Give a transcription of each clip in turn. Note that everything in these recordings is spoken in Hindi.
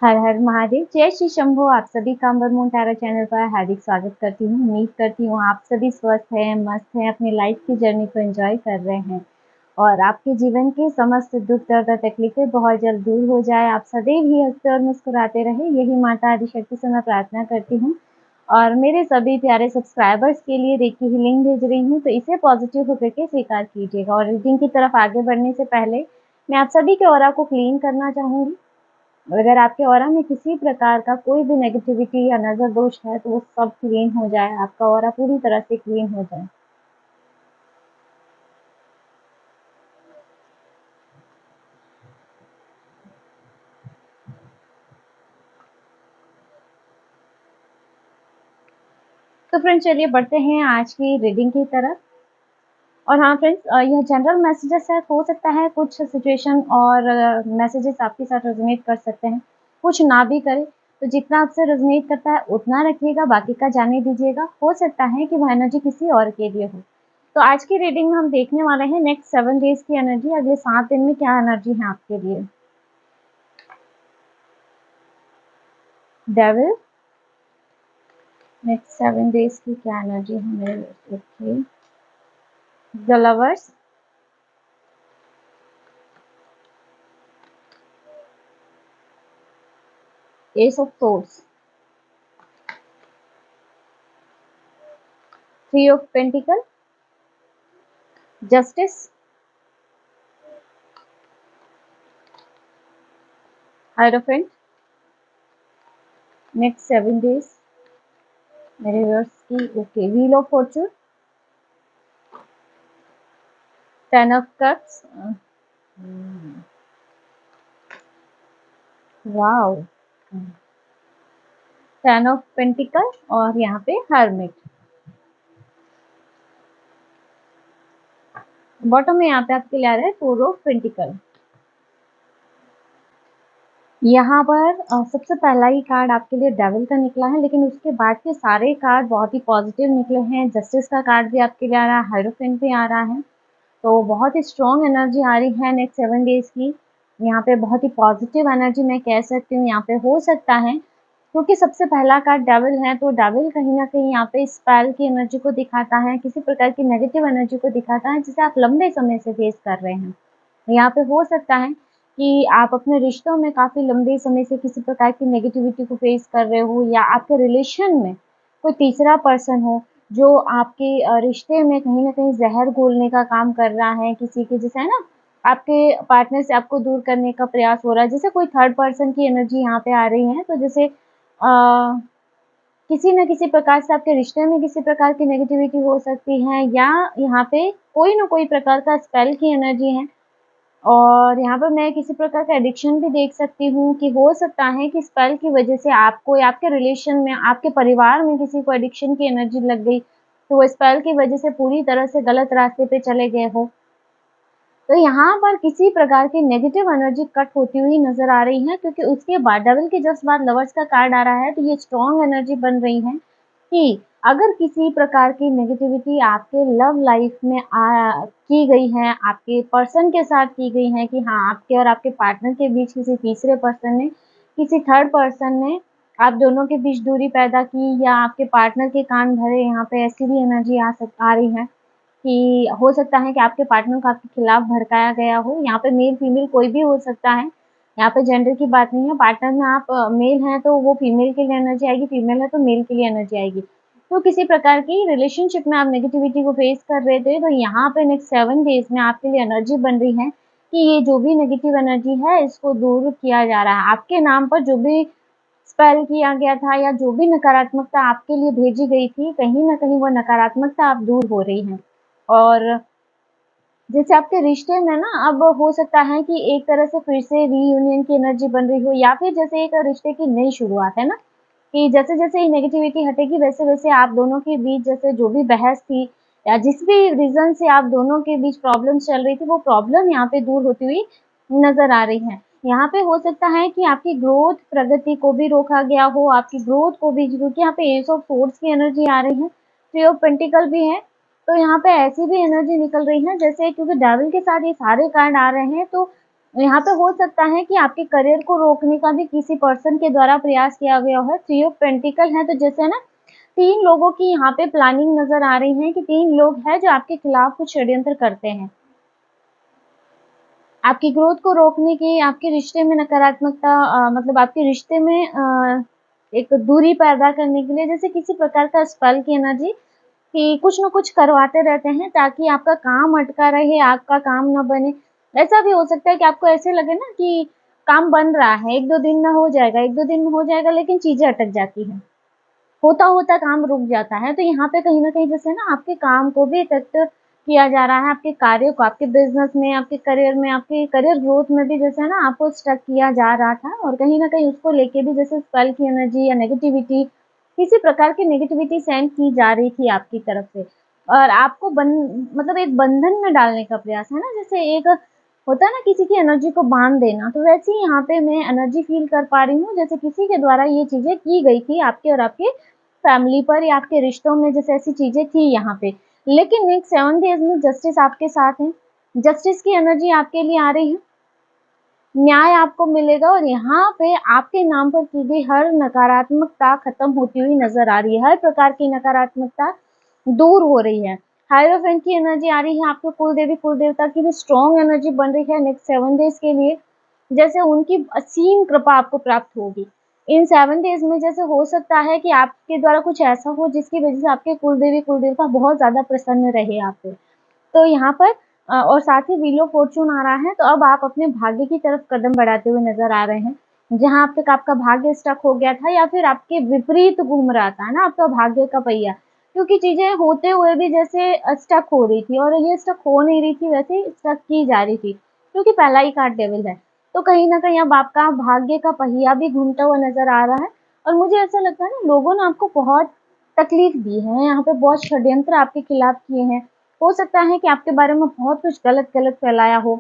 हर हर महादेव। जय श्री शंभो। आप सभी का अमर मून टैरो चैनल पर हार्दिक स्वागत करती हूँ। उम्मीद करती हूँ आप सभी स्वस्थ हैं, मस्त हैं, अपनी लाइफ की जर्नी को एंजॉय कर रहे हैं और आपके जीवन के समस्त दुख दर्द और तकलीफें बहुत जल्द दूर हो जाए। आप सदैव ही हंसते और मुस्कुराते रहे, यही माता आदिशक्ति से मैं प्रार्थना करती हूँ। और मेरे सभी प्यारे सब्सक्राइबर्स के लिए रेकी हीलिंग भेज रही हूँ, तो इसे पॉजिटिव होकर के स्वीकार कीजिएगा। और रीडिंग की तरफ आगे बढ़ने से पहले मैं आप सभी के ऑरा को क्लीन करना चाहूंगी। अगर आपके ऑरा में किसी प्रकार का कोई भी नेगेटिविटी या नजर दोष है तो वो सब क्लीन हो जाए, आपका ऑरा पूरी तरह से क्लीन हो जाए। तो फ्रेंड्स चलिए बढ़ते हैं आज की रीडिंग की तरफ। और हाँ फ्रेंड्स, यह जनरल मैसेजेस है। हो सकता है कुछ सिचुएशन और मैसेजेस आपके साथ रेजोनेट कर सकते हैं, कुछ ना भी करे, तो जितना आपसे रेजोनेट करता है उतना रखिएगा, बाकी का जाने दीजिएगा। हो सकता है कि वह एनर्जी किसी और के लिए हो। तो आज की रीडिंग में हम देखने वाले हैं नेक्स्ट 7 डेज की एनर्जी। अगले 7 दिन में क्या एनर्जी है आपके लिए। डेविल, नेक्स्ट 7 डेज की क्या एनर्जी है मेरे। Okay, the lovers, S of swords, 3 of pentacle, justice, hierophant. Next 7 days मेरे व्यूअर्स की। Okay, wheel of Fortune, 10 of cups, wow, 10 of pentacle और यहाँ पे हर्मिट। बॉटम में यहाँ पे आपके लिए आ रहा है 4 ऑफ पेंटिकल। यहाँ पर सबसे पहला ही कार्ड आपके लिए डेविल का निकला है, लेकिन उसके बाद के सारे कार्ड बहुत ही पॉजिटिव निकले हैं। जस्टिस का कार्ड भी आपके लिए आ रहा है, हायरोफेंट भी आ रहा है, तो बहुत ही स्ट्रॉन्ग एनर्जी आ रही है नेक्स्ट 7 डेज की। यहाँ पे बहुत ही पॉजिटिव एनर्जी मैं कह सकती हूँ यहाँ पे हो सकता है, क्योंकि सबसे पहला कार्ड डेविल है, तो डेविल कहीं ना कहीं यहाँ पे स्पेल की एनर्जी को दिखाता है, किसी प्रकार की नेगेटिव एनर्जी को दिखाता है जिसे आप लंबे समय से फेस कर रहे हैं। यहाँ पे हो सकता है कि आप अपने रिश्तों में काफ़ी लंबे समय से किसी प्रकार की नेगेटिविटी को फेस कर रहे हो, या आपके रिलेशन में कोई तीसरा पर्सन हो जो आपके रिश्ते में कहीं न कहीं ज़हर घोलने का काम कर रहा है, किसी के जैसे है ना, आपके पार्टनर से आपको दूर करने का प्रयास हो रहा है। जैसे कोई थर्ड पर्सन की एनर्जी यहाँ पे आ रही है, तो जैसे किसी न किसी प्रकार से आपके रिश्ते में किसी प्रकार की नेगेटिविटी हो सकती है, या यहाँ पे कोई न कोई प्रकार का स्पेल की एनर्जी है। और यहाँ पर मैं किसी प्रकार का एडिक्शन भी देख सकती हूँ कि हो सकता है कि स्पेल की वजह से आपको या आपके रिलेशन में, आपके परिवार में किसी को एडिक्शन की एनर्जी लग गई, तो वो स्पेल की वजह से पूरी तरह से गलत रास्ते पे चले गए हो। तो यहाँ पर किसी प्रकार की नेगेटिव एनर्जी कट होती हुई नजर आ रही है, क्योंकि उसके बाद डेविल के जस्ट बाद लवर्स का कार्ड आ रहा है, तो ये स्ट्रॉन्ग एनर्जी बन रही है कि अगर किसी प्रकार की नेगेटिविटी आपके लव लाइफ में की गई है, आपके पर्सन के साथ की गई है, कि हाँ आपके और आपके पार्टनर के बीच किसी तीसरे पर्सन ने, किसी थर्ड पर्सन ने आप दोनों के बीच दूरी पैदा की, या आपके पार्टनर के कान भरे, यहाँ पे ऐसी भी एनर्जी आ रही है कि हो सकता है कि आपके पार्टनर को आपके खिलाफ भड़काया गया हो। यहाँ पे मेल फीमेल कोई भी हो सकता है, यहाँ पे जेंडर की बात नहीं है। पार्टनर में आप मेल हैं तो वो फीमेल के लिए एनर्जी आएगी, फीमेल है तो मेल के लिए एनर्जी आएगी। तो किसी प्रकार की रिलेशनशिप में आप नेगेटिविटी को फेस कर रहे थे, तो यहाँ पे नेक्स्ट 7 डेज में आपके लिए एनर्जी बन रही है कि ये जो भी नेगेटिव एनर्जी है इसको दूर किया जा रहा है। आपके नाम पर जो भी स्पेल किया गया था या जो भी नकारात्मकता आपके लिए भेजी गई थी, कहीं न कहीं वो नकारात्मकता अब दूर हो रही है। और जैसे आपके रिश्ते में ना अब हो सकता है कि एक तरह से फिर से रीयूनियन की एनर्जी बन रही हो, या फिर जैसे एक रिश्ते की नई शुरुआत है ना, कि जैसे-जैसे ये नेगेटिविटी हटेगी वैसे-वैसे आप दोनों के बीच जैसे जो भी बहस थी या जिस भी रीज़न से आप दोनों के बीच प्रॉब्लम्स चल रही थी, वो प्रॉब्लम यहाँ पे दूर होती हुई नज़र आ रही है। यहाँ पे हो सकता है कि आपकी ग्रोथ, प्रगति को भी रोका गया हो, आपकी ग्रोथ को भी, क्योंकि यहाँ पे एस ऑफ सोर्ड्स की एनर्जी आ रही है, थ्री ऑफ पेंटिकल भी है, तो यहाँ पे ऐसी भी एनर्जी निकल रही है जैसे, क्योंकि डेविल के साथ ये सारे कार्ड आ रहे हैं, तो यहाँ पे हो सकता है कि आपके करियर को रोकने का भी किसी पर्सन के द्वारा प्रयास किया गया है। थ्री ऑफ पेंटिकल है तो जैसे ना 3 लोगों की यहाँ पे प्लानिंग नज़र आ रही है कि 3 लोग हैं जो आपके खिलाफ कुछ षड्यंत्र करते हैं। आपकी ग्रोथ को रोकने की, आपके रिश्ते में नकारात्मकता मतलब आपके रिश्ते में एक दूरी पैदा करने के लिए जैसे किसी प्रकार का स्पेल की एनर्जी कि कुछ न कुछ करवाते रहते हैं ताकि आपका काम अटका रहे, आपका काम ना बने। ऐसा भी हो सकता है कि आपको ऐसे लगे ना कि काम बन रहा है, 1-2 दिन में हो जाएगा, 1-2 दिन में हो जाएगा, लेकिन चीज़ें अटक जाती हैं। होता-होता काम रुक जाता है, तो यहाँ पे कहीं न कहीं जैसे ना आपके काम को भी इफ़ेक्ट किया जा रहा है, आपके कार्य को, आपके बिज़नेस में, आपके करियर में, आपके करियर ग्रोथ में भी जैसे है ना आपको स्टक किया जा रहा था और कहीं न कहीं उसको लेके भी जैसे स्पेल की एनर्जी या नेगेटिविटी, किसी प्रकार की नेगेटिविटी सेंड की जा रही थी आपकी तरफ से और आपको मतलब एक बंधन में डालने का प्रयास है ना, जैसे एक होता है ना किसी की एनर्जी को बाँध देना, तो वैसे ही यहाँ पे मैं एनर्जी फ़ील कर पा रही हूँ, जैसे किसी के द्वारा ये चीज़ें की गई थी आपके और आपके फैमिली पर या आपके रिश्तों में जैसे ऐसी चीज़ें थी यहाँ पे। लेकिन नेक्स्ट 7 डेज़ में जस्टिस आपके साथ है। जस्टिस की एनर्जी आपके लिए आ रही है। न्याय आपको मिलेगा और यहाँ पे आपके नाम पर की गई हर नकारात्मकता खत्म होती हुई नज़र आ रही है। हर प्रकार की नकारात्मकता दूर हो रही है। हाieरोफेंट की एनर्जी आ रही है, आपके कुलदेवी कुलदेवता की भी स्ट्रॉन्ग एनर्जी बन रही है नेक्स्ट 7 डेज़ के लिए। जैसे उनकी असीम कृपा आपको प्राप्त होगी। इन 7 डेज़ में जैसे हो सकता है कि आपके द्वारा कुछ ऐसा हो जिसकी वज़ह से आपके कुलदेवी कुलदेवता बहुत ज़्यादा प्रसन्न रहे आप पे। तो यहाँ पर और साथ ही व्हील ऑफ फॉर्च्यून आ रहा है, तो अब आप अपने भाग्य की तरफ कदम बढ़ाते हुए नज़र आ रहे हैं। जहाँ अब तक आपका भाग्य स्टक हो गया था या फिर आपके विपरीत घूम रहा था ना आपका भाग्य का पहिया, क्योंकि चीज़ें होते हुए भी जैसे स्टक हो रही थी और ये स्टक हो नहीं रही थी, वैसे स्टक की जा रही थी, क्योंकि पहला ही कार्ड डेविल है। तो कहीं न कहीं अब आपका भाग्य का पहिया भी घूमता हुआ नज़र आ रहा है और मुझे ऐसा लगता है ना लोगों ने आपको बहुत तकलीफ़ दी है, यहाँ पे बहुत षड्यंत्र आपके खिलाफ किए हैं। हो सकता है कि आपके बारे में बहुत कुछ गलत-गलत फैलाया हो,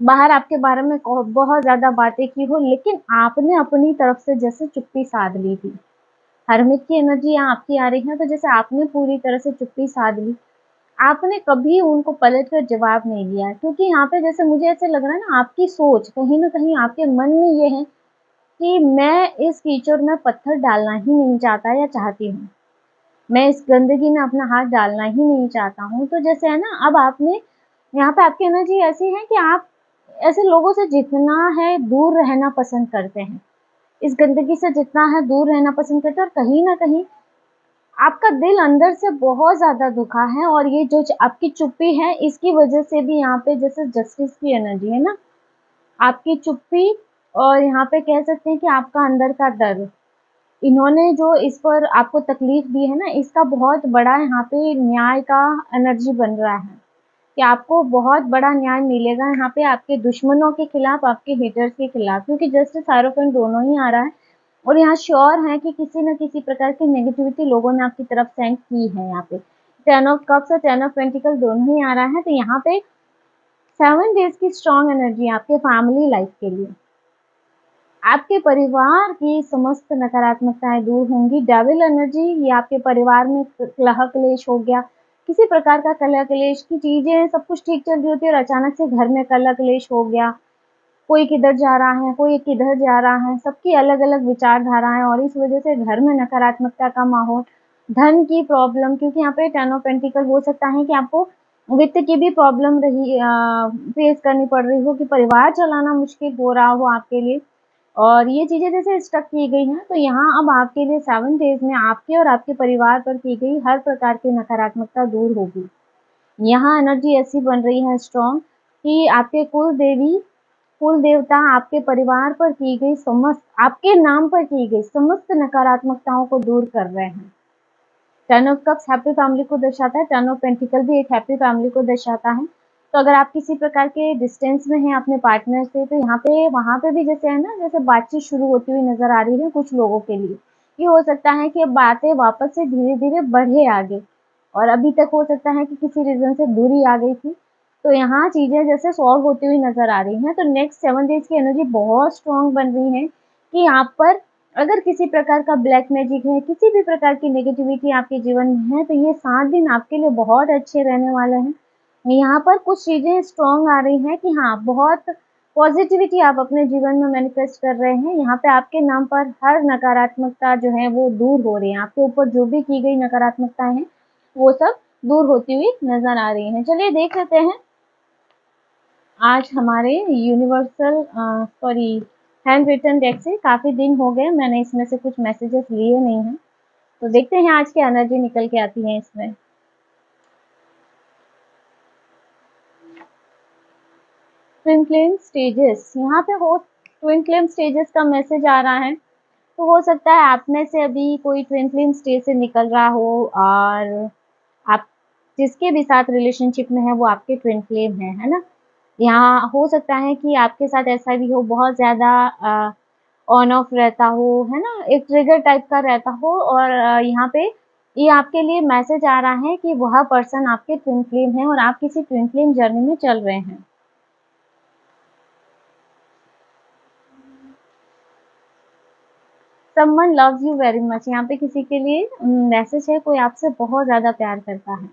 बाहर आपके बारे में बहुत ज़्यादा बातें की हो, लेकिन आपने अपनी तरफ से जैसे चुप्पी साध ली थी। हरमित की एनर्जी यहाँ आपकी आ रही है, तो जैसे आपने पूरी तरह से चुप्पी साध ली। आपने कभी उनको पलट कर जवाब नहीं दिया, क्योंकि यहाँ पे जैसे मुझे ऐसा लग रहा है ना आपकी सोच कहीं न कहीं आपके मन में ये है कि मैं इस कीचड़ में पत्थर डालना ही नहीं चाहता या चाहती हूँ। मैं इस गंदगी में अपना हाथ डालना ही नहीं चाहता हूँ। तो जैसे है ना अब आपने यहाँ पे आपकी एनर्जी ऐसी है कि आप ऐसे लोगों से जितना है दूर रहना पसंद करते हैं। इस गंदगी से जितना है दूर रहना पसंद करते हैं और कहीं न कहीं आपका दिल अंदर से बहुत ज़्यादा दुखा है और ये जो आपकी चुप्पी है इसकी वज़ह से भी यहाँ पे जैसे जस्टिस की एनर्जी है ना, आपकी चुप्पी और यहाँ पे कह सकते हैं कि आपका अंदर का दर्द। इन्होंने जो इस पर आपको तकलीफ़ दी है ना, इसका बहुत बड़ा यहाँ पे न्याय का एनर्जी बन रहा है, कि आपको बहुत बड़ा न्याय मिलेगा यहाँ पे आपके दुश्मनों के खिलाफ, आपके हेटर्स के खिलाफ, क्योंकि जस्टिस हायरोफेंट दोनों ही आ रहा है और यहाँ श्योर है कि किसी न किसी प्रकार की नेगेटिविटी लोगों ने आपकी तरफ सेंड की है यहाँ पे। 10 ऑफ कप्स और 10 ऑफ पेंटिकल दोनों ही आ रहा है, तो यहाँ पे 7 डेज़ की स्ट्रॉन्ग एनर्जी है आपके फैमिली लाइफ़ के लिए। आपके परिवार की समस्त नकारात्मकताएँ दूर होंगी। डेविल एनर्जी ये आपके परिवार में कलह-क्लेश हो गया, किसी प्रकार का कलह-क्लेश की चीज़ें सब कुछ ठीक चल रही होती है और अचानक से घर में कलह-क्लेश हो गया। कोई किधर जा रहा है, कोई किधर जा रहा है, सबकी अलग-अलग विचारधाराएँ और इस वज़ह से घर में नकारात्मकता का माहौल, धन की प्रॉब्लम क्योंकि यहाँ पे 10 ऑफ पेंटिकल हो सकता है कि आपको वित्त की भी प्रॉब्लम फेस करनी पड़ रही हो कि परिवार चलाना मुश्किल हो रहा हो आपके लिए। और ये चीज़ें जैसे स्टक की गई हैं, तो यहाँ अब आपके लिए 7 डेज़ में आपके और आपके परिवार पर की गई हर प्रकार की नकारात्मकता दूर होगी। यहाँ एनर्जी ऐसी बन रही है स्ट्रॉन्ग कि आपके कुल देवता आपके परिवार पर की गई समस्त आपके नाम पर की गई समस्त नकारात्मकताओं को दूर कर रहे हैं। 10 ऑफ कप्स हैप्पी फैमिली को दर्शाता है, 10 ऑफ पेंटिकल भी एक हैप्पी फैमिली को दर्शाता है। तो अगर आप किसी प्रकार के डिस्टेंस में हैं अपने पार्टनर से, तो यहाँ पे वहाँ पे भी जैसे है ना, जैसे बातचीत शुरू होती हुई नज़र आ रही है कुछ लोगों के लिए। ये हो सकता है कि अब बातें वापस से धीरे-धीरे बढ़े आगे और अभी तक हो सकता है कि किसी रीज़न से दूरी आ गई थी। तो यहाँ चीज़ें जैसे सॉल्व होती हुई नज़र आ रही हैं। तो नेक्स्ट 7 डेज़ की एनर्जी बहुत स्ट्रॉन्ग बन रही है कि आप पर अगर किसी प्रकार का ब्लैक मैजिक है, किसी भी प्रकार की नेगेटिविटी आपके जीवन में है, तो ये 7 दिन आपके लिए बहुत अच्छे रहने वाले हैं। यहाँ पर कुछ चीज़ें स्ट्रॉन्ग आ रही हैं कि हाँ, बहुत पॉजिटिविटी आप अपने जीवन में मैनिफेस्ट कर रहे हैं। यहाँ पे आपके नाम पर हर नकारात्मकता जो है वो दूर हो रही है। आपके ऊपर जो भी की गई नकारात्मकताएं हैं वो सब दूर होती हुई नजर आ रही हैं। चलिए देख लेते हैं आज हमारे यूनिवर्सल हैंड रिटन डेक से। काफी दिन हो गए, मैंने इसमें से कुछ मैसेजेस लिए नहीं हैं, तो देखते हैं आज की एनर्जी निकल के आती है इसमें। ट्विन फ्लेम स्टेजेस, यहाँ पे हो ट्विन फ्लेम स्टेजेस का मैसेज आ रहा है। तो हो सकता है आप में से अभी कोई ट्विन फ्लेम स्टेज से निकल रहा हो और आप जिसके भी साथ रिलेशनशिप में है वो आपके ट्विन फ्लेम है ना। यहाँ हो सकता है कि आपके साथ ऐसा भी हो, बहुत ज़्यादा ऑन ऑफ रहता हो, है ना, एक ट्रिगर टाइप का रहता हो। और यहाँ पे ये आपके लिए मैसेज आ रहा है कि वह पर्सन आपके ट्विन फ्लेम है और आप किसी ट्विन फ्लेम जर्नी में चल रहे हैं। Someone loves you very much, यहाँ पे किसी के लिए मैसेज है, कोई आपसे बहुत ज़्यादा प्यार करता है,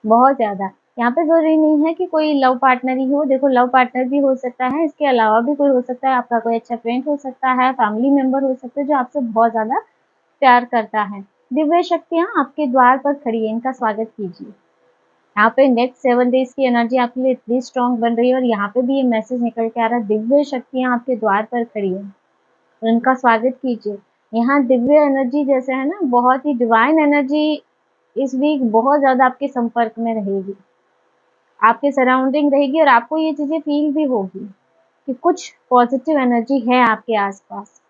बहुत ज़्यादा। यहाँ पे ज़रूरी नहीं है कि कोई लव पार्टनर ही हो, देखो लव पार्टनर भी हो सकता है, इसके अलावा भी कोई हो सकता है, आपका कोई अच्छा फ्रेंड हो सकता है, फैमिली मेंबर हो सकता है जो आपसे बहुत ज़्यादा प्यार करता है। दिव्य शक्तियाँ आपके द्वार पर खड़ी है, इनका स्वागत कीजिए। यहाँ पे नेक्स्ट 7 डेज की एनर्जी आपके लिए इतनी स्ट्रांग बन रही है और यहाँ पे भी ये मैसेज निकल के आ रहा है, दिव्य शक्तियाँ आपके द्वार पर खड़ी है, उनका स्वागत कीजिए। यहाँ दिव्य एनर्जी जैसे है ना, बहुत ही डिवाइन एनर्जी इस वीक बहुत ज़्यादा आपके संपर्क में रहेगी, आपके सराउंडिंग रहेगी और आपको ये चीज़ें फील भी होगी कि कुछ पॉजिटिव एनर्जी है आपके आसपास।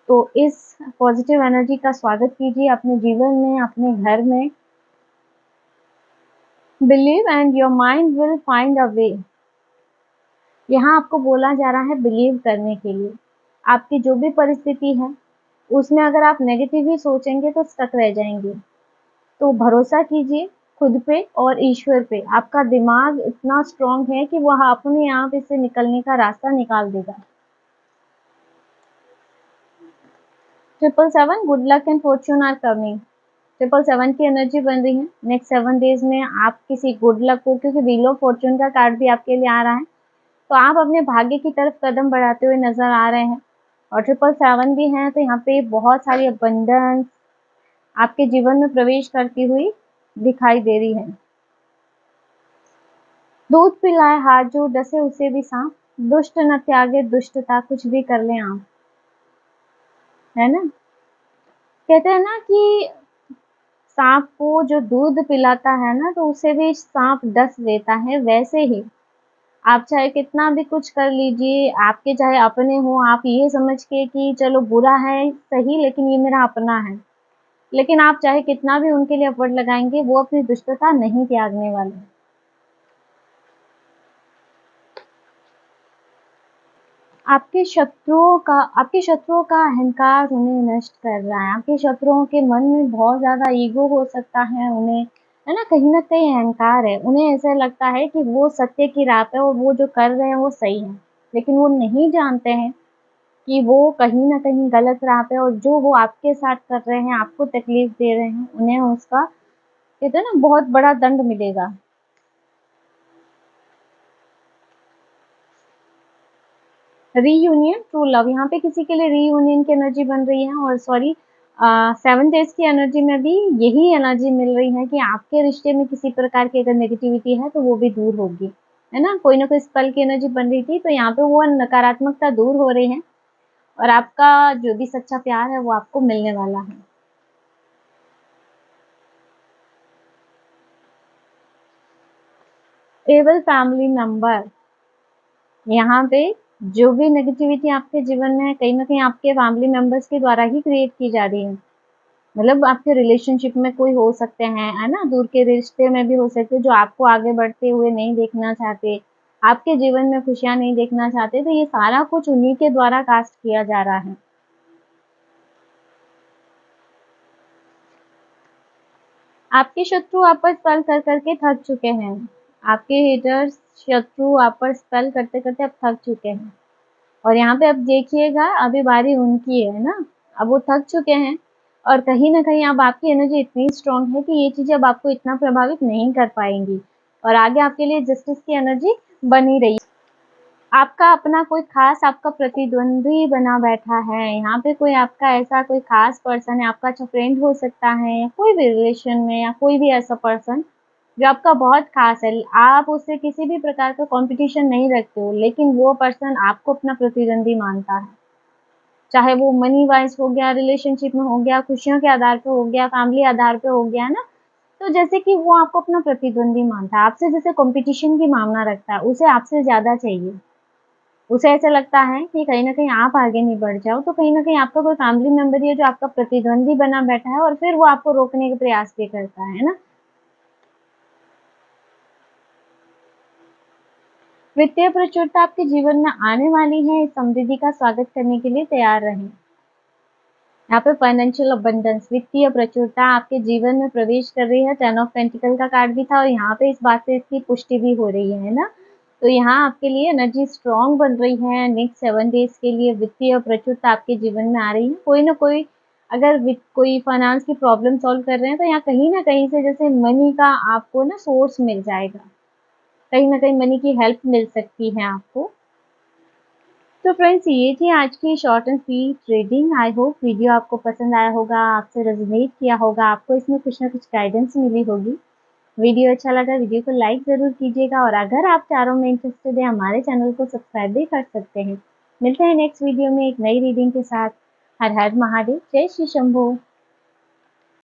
तो इस पॉजिटिव एनर्जी का स्वागत कीजिए अपने जीवन में, अपने घर में। Believe and your mind will find a way, यहाँ आपको बोला जा रहा है बिलीव करने के लिए। आपकी जो भी परिस्थिति है उसमें अगर आप नेगेटिव ही सोचेंगे तो स्टक रह जाएंगे। तो भरोसा कीजिए खुद पे और ईश्वर पे। आपका दिमाग इतना स्ट्रांग है कि वह अपने आप इससे निकलने का रास्ता निकाल देगा। 777 good luck and fortune are coming. 777 की एनर्जी बन रही है। नेक्स्ट 7 डेज में आप किसी गुड लक को, क्योंकि व्हील ऑफ फॉर्च्यून का कार्ड भी आपके लिए आ रहा है, तो आप अपने भाग्य की तरफ कदम बढ़ाते हुए नजर आ रहे हैं। और 777 भी हैं तो यहाँ पे बहुत सारी अबंडेंस आपके जीवन में प्रवेश करती हुई दिखाई दे रही है। दूध पिलाए हाथ जो डसे उसे भी सांप, दुष्ट न त्यागे दुष्टता कुछ भी कर ले आप, है ना। कहते हैं ना कि सांप को जो दूध पिलाता है ना तो उसे भी सांप डस लेता है। वैसे ही आप चाहे कितना भी कुछ कर लीजिए, आपके चाहे अपने हो, आप ये समझ के कि चलो बुरा है सही लेकिन ये मेरा अपना है, लेकिन आप चाहे कितना भी उनके लिए एफर्ट लगाएंगे वो अपनी दुष्टता नहीं त्यागने वाले। आपके शत्रुओं का अहंकार उन्हें नष्ट कर रहा है। आपके शत्रुओं के मन में बहुत ज्यादा ईगो हो सकता है, उन्हें है ना कहीं अहंकार है। उन्हें ऐसा लगता है कि वो सत्य की राह पे और वो जो कर रहे हैं वो सही है, लेकिन वो नहीं जानते हैं कि वो कहीं ना कहीं गलत राह पे, और जो वो आपके साथ कर रहे हैं, आपको तकलीफ दे रहे हैं, उन्हें उसका कहते हैं ना बहुत बड़ा दंड मिलेगा। रीयूनियन ट्रू लव, यहाँ पे किसी के लिए रीयूनियन की एनर्जी बन रही है। और सॉरी 7 डेज की एनर्जी में भी यही एनर्जी मिल रही है कि आपके रिश्ते में किसी प्रकार की अगर नेगेटिविटी है तो वो भी दूर होगी, है ना। कोई ना कोई स्पेल की एनर्जी बन रही थी तो यहाँ पे वो नकारात्मकता दूर हो रही है और आपका जो भी सच्चा प्यार है वो आपको मिलने वाला है। एबल फैमिली मेंबर, यहाँ पे जो भी नेगेटिविटी आपके जीवन में है कहीं ना कहीं आपके फैमिली मेंबर्स के द्वारा ही क्रिएट की जा रही है। मतलब आपके रिलेशनशिप में कोई हो सकते हैं, है ना, दूर के रिश्ते में भी हो सकते हैं जो आपको आगे बढ़ते हुए नहीं देखना चाहते, आपके जीवन में खुशियां नहीं देखना चाहते। तो ये सारा कुछ उन्हीं के द्वारा कास्ट किया जा रहा है। आपके शत्रु आप पर स्पेल कर करके थक चुके हैं। आपके हेटर्स शत्रु आप पर स्पेल करते करते अब थक चुके हैं और यहाँ पे अब देखिएगा अभी बारी उनकी है ना। अब वो थक चुके हैं और कहीं ना कहीं अब आपकी एनर्जी इतनी स्ट्रांग है कि ये चीजें अब आपको इतना प्रभावित नहीं कर पाएंगी और आगे आपके लिए जस्टिस की एनर्जी बनी रही। आपका अपना कोई खास आपका प्रतिद्वंदी बना बैठा है, यहाँ पे कोई आपका ऐसा कोई खास पर्सन है, आपका अच्छा फ्रेंड हो सकता है या कोई भी रिलेशन में या कोई भी ऐसा पर्सन जो आपका बहुत खास है। आप उससे किसी भी प्रकार का कॉम्पिटिशन नहीं रखते हो, लेकिन वो पर्सन आपको अपना प्रतिद्वंदी मानता है। चाहे वो मनी वाइज हो गया, रिलेशनशिप में हो गया, खुशियों के आधार पे हो गया, फैमिली आधार पे हो गया ना। तो जैसे कि वो आपको अपना प्रतिद्वंदी मानता है, आपसे जैसे कॉम्पिटिशन की भावना रखता है, उसे आपसे ज़्यादा चाहिए। उसे ऐसा लगता है कि कहीं न कहीं आप आगे नहीं बढ़ जाओ, तो कहीं न कहीं आपका कोई फैमिली मेंबर ही है जो आपका प्रतिद्वंदी बना बैठा है और फिर वो आपको रोकने का प्रयास भी करता है ना? वित्तीय प्रचुरता आपके जीवन में आने वाली है, इस समृद्धि का स्वागत करने के लिए तैयार रहें। यहाँ पे फाइनेंशियल अबंडेंस, वित्तीय प्रचुरता आपके जीवन में प्रवेश कर रही है। 10 ऑफ पेंटिकल का कार्ड भी था और यहाँ पे इस बात से इसकी पुष्टि भी हो रही है ना। तो यहाँ आपके लिए एनर्जी स्ट्रॉन्ग बन रही है। नेक्स्ट 7 डेज के लिए वित्तीय प्रचुरता आपके जीवन में आ रही है। कोई ना कोई अगर कोई फाइनेंस की प्रॉब्लम सॉल्व कर रहे हैं तो यहाँ कहीं ना कहीं से जैसे मनी का आपको ना सोर्स मिल जाएगा, कहीं ना कहीं मनी की हेल्प मिल सकती है आपको। तो फ्रेंड्स, ये थी आज की short and sweet reading. I hope video आपको पसंद आया होगा, आपसे रेजोनेट किया होगा, आपको इसमें कुछ ना कुछ गाइडेंस मिली होगी। वीडियो अच्छा लगा वीडियो को लाइक ज़रूर कीजिएगा और अगर आप चारों में इंटरेस्टेड है हमारे चैनल को सब्सक्राइब भी कर सकते हैं। मिलते हैं नेक्स्ट वीडियो में एक नई रीडिंग के साथ। हर हर महादेव, जय श्री शंभू।